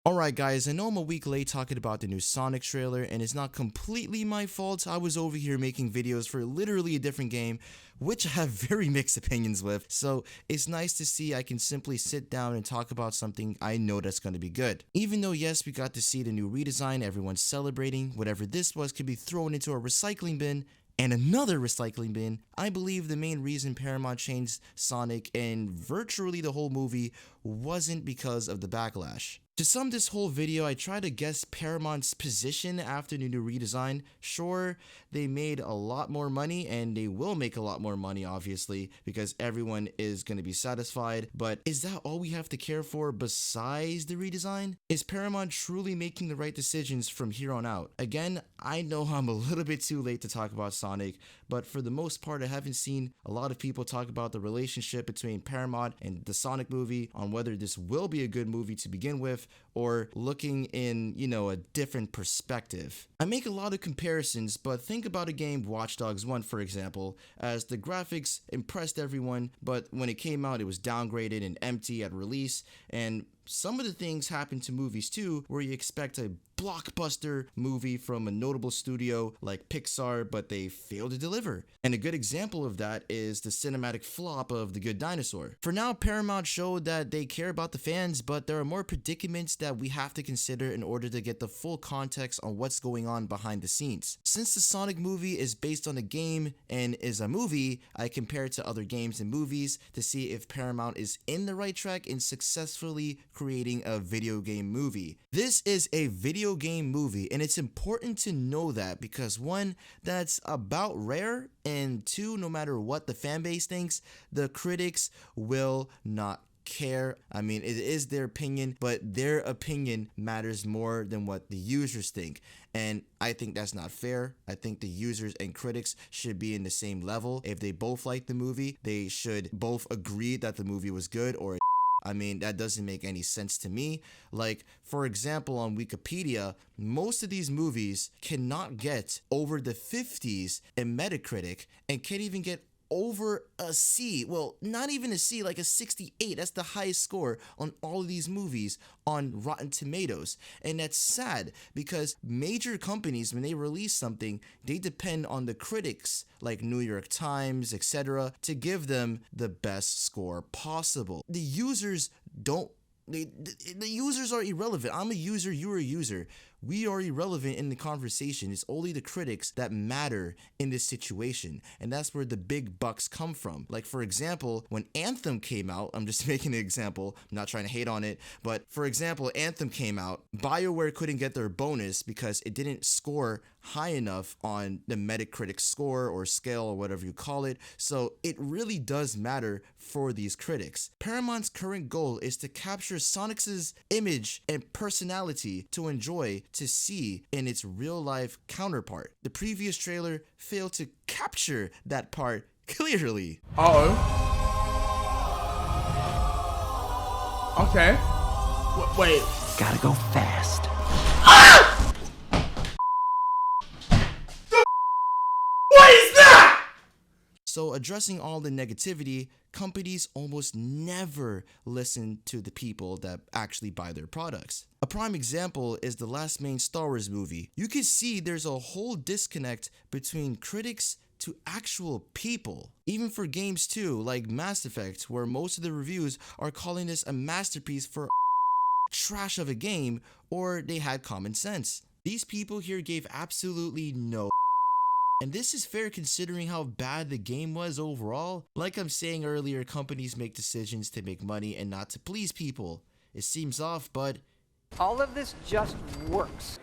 Alright guys, I know I'm a week late talking about the new Sonic trailer, and it's not completely my fault. I was over here making videos for literally a different game, which I have very mixed opinions with, so it's nice to see I can simply sit down and talk about something I know that's going to be good. Even though yes, we got to see the new redesign, everyone's celebrating, whatever this was could be thrown into a recycling bin, and another recycling bin. I believe the main reason Paramount changed Sonic and virtually the whole movie wasn't because of the backlash. To sum this whole video, I try to guess Paramount's position after the new redesign. Sure, they made a lot more money, and they will make a lot more money obviously, because everyone is going to be satisfied, but is that all we have to care for besides the redesign? Is Paramount truly making the right decisions from here on out? Again, I know I'm a little bit too late to talk about Sonic, but for the most part I haven't seen a lot of people talk about the relationship between Paramount and the Sonic movie, on whether this will be a good movie to begin with, or looking in, a different perspective. I make a lot of comparisons, but think about a game, Watch Dogs 1 for example, as the graphics impressed everyone, but when it came out it was downgraded and empty at release, and some of the things happen to movies too, where you expect a blockbuster movie from a notable studio like Pixar, but they fail to deliver. And a good example of that is the cinematic flop of The Good Dinosaur. For now, Paramount showed that they care about the fans, but there are more predicaments that we have to consider in order to get the full context on what's going on behind the scenes. Since the Sonic movie is based on a game and is a movie, I compare it to other games and movies to see if Paramount is in the right track in successfully creating a video game movie. This is a video game movie, and it's important to know that because one, that's about rare, and two, no matter what the fan base thinks, the critics will not care. I mean, it is their opinion, but their opinion matters more than what the users think, and I think that's not fair. I think the users and critics should be in the same level. If they both like the movie, they should both agree that the movie was good, or I mean, that doesn't make any sense to me. Like, for example, on Wikipedia, most of these movies cannot get over the 50s in Metacritic and can't even get over a C. Well, not even a C, like a 68. That's the highest score on all of these movies on Rotten Tomatoes. And that's sad because major companies, when they release something, they depend on the critics like New York Times, etc., to give them the best score possible. The users don't the users are irrelevant. I'm a user, you're a user. We are irrelevant in the conversation. It's only the critics that matter in this situation, and that's where the big bucks come from. Like, for example, when Anthem came out, I'm just making an example, I'm not trying to hate on it, but for example, Anthem came out, BioWare couldn't get their bonus because it didn't score high enough on the Metacritic score or scale or whatever you call it, so it really does matter for these critics. Paramount's current goal is to capture Sonic's image and personality to enjoy, to see in its real life counterpart. The previous trailer failed to capture that part clearly. Uh-oh. Okay. Wait. Gotta go fast. What is that? So, addressing all the negativity, companies almost never listen to the people that actually buy their products. A prime example is the last main Star Wars movie. You can see there's a whole disconnect between critics to actual people. Even for games too, like Mass Effect, where most of the reviews are calling this a masterpiece for trash of a game, or they had common sense. These people here gave absolutely no. And this is fair considering how bad the game was overall. Like I'm saying earlier, companies make decisions to make money and not to please people. It seems off, but all of this just works.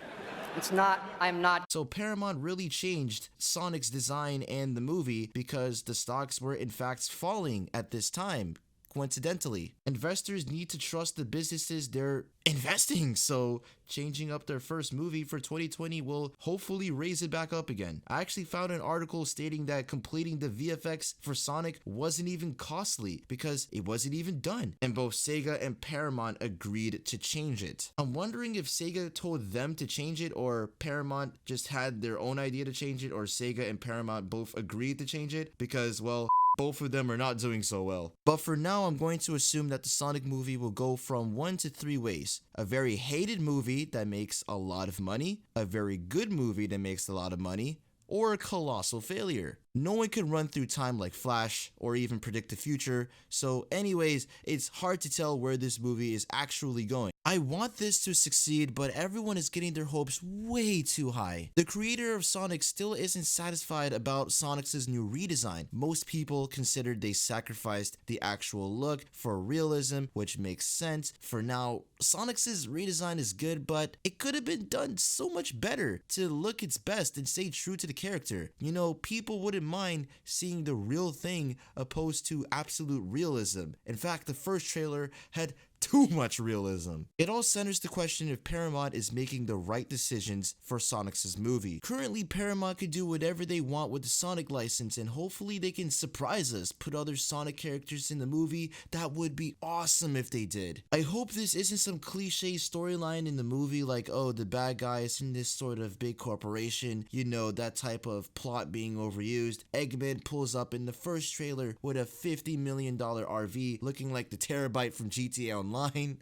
It's not, I'm not. So Paramount really changed Sonic's design and the movie because the stocks were in fact falling at this time. Coincidentally, investors need to trust the businesses they're investing, so changing up their first movie for 2020 will hopefully raise it back up again. I actually found an article stating that completing the VFX for Sonic wasn't even costly because it wasn't even done, and both Sega and Paramount agreed to change it. I'm wondering if Sega told them to change it, or Paramount just had their own idea to change it, or Sega and Paramount both agreed to change it, because, well, Both of them are not doing so well. But for now, I'm going to assume that the Sonic movie will go from 1 to 3 ways. A very hated movie that makes a lot of money, a very good movie that makes a lot of money, or a colossal failure. No one can run through time like Flash or even predict the future, so anyways, it's hard to tell where this movie is actually going. I want this to succeed, but everyone is getting their hopes way too high. The creator of Sonic still isn't satisfied about Sonic's new redesign. Most people considered they sacrificed the actual look for realism, which makes sense. For now, Sonic's redesign is good, but it could have been done so much better to look its best and stay true to the character. You know, people wouldn't mind seeing the real thing opposed to absolute realism. In fact, the first trailer had too much realism. It all centers the question if Paramount is making the right decisions for Sonic's movie. Currently, Paramount could do whatever they want with the Sonic license, and hopefully they can surprise us, put other Sonic characters in the movie. That would be awesome if they did. I hope this isn't some cliche storyline in the movie like, oh, the bad guy is in this sort of big corporation, you know, that type of plot being overused. Eggman pulls up in the first trailer with a $50 million RV looking like the Terabyte from GTA Online.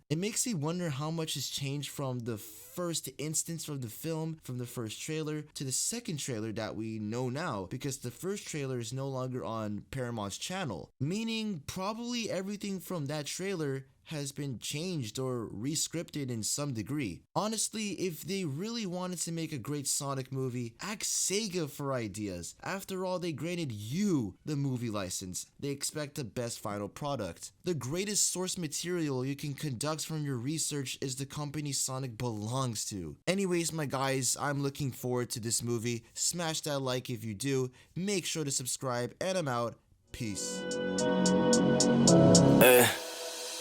It makes me wonder how much has changed from the first instance from the film, from the first trailer, to the second trailer that we know now, because the first trailer is no longer on Paramount's channel, meaning probably everything from that trailer has been changed or re-scripted in some degree. Honestly, if they really wanted to make a great Sonic movie, ask Sega for ideas. After all, they granted you the movie license. They expect the best final product. The greatest source material you can conduct from your research is the company Sonic belongs to. Anyways, my guys, I'm looking forward to this movie. Smash that like if you do. Make sure to subscribe, and I'm out. Peace.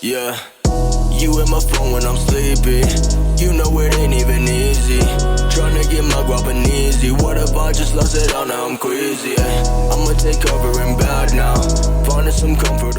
Yeah, you in my phone when I'm sleepy. You know it ain't even easy. Tryna get my guap easy. What if I just lost it all, now I'm crazy. I'ma take cover in bed now. Finding some comfort.